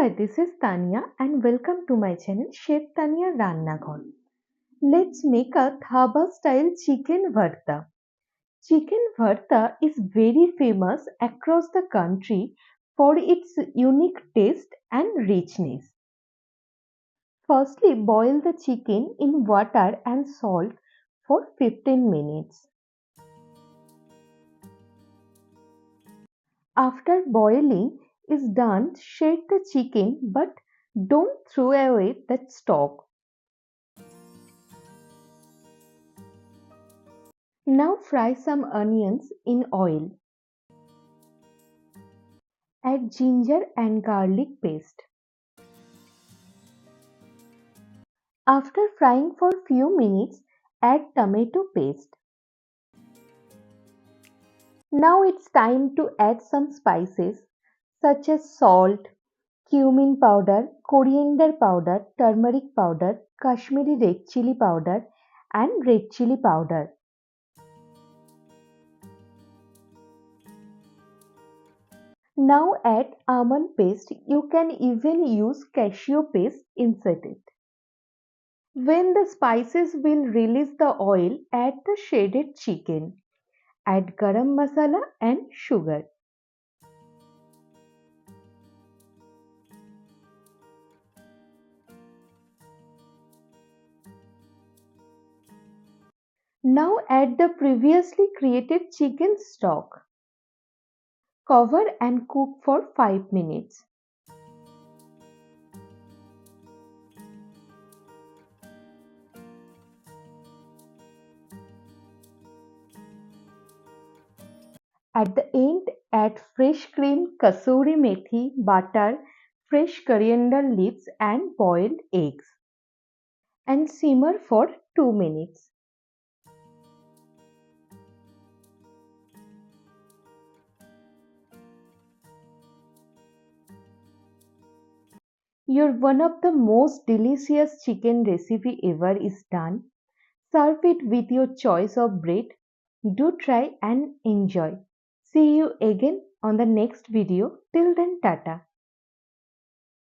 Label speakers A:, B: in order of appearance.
A: Hi, this is Tanya and welcome to my channel Chef Tanya Rannaghar. Let's make a Dhaba style chicken bharta. Chicken bharta is very famous across the country for its unique taste and richness. Firstly, boil the chicken in water and salt for 15 minutes. After boiling is done, shake the chicken but don't throw away the stock. Now fry some onions in oil. Add ginger and garlic paste. After frying for few minutes, add tomato paste. Now it's time to add some spices such as salt, cumin powder, coriander powder, turmeric powder, Kashmiri red chili powder and red chili powder. Now add almond paste. You can even use cashew paste instead it. When the spices will release the oil, add the shredded chicken. Add garam masala and sugar. Now add the previously created chicken stock. Cover and cook for 5 minutes. At the end, add fresh cream, kasuri methi, butter, fresh coriander leaves and boiled eggs. And simmer for 2 minutes. Your one of the most delicious chicken recipe ever is done. Serve it with your choice of bread. Do try and enjoy. See you again on the next video. Till then, tata.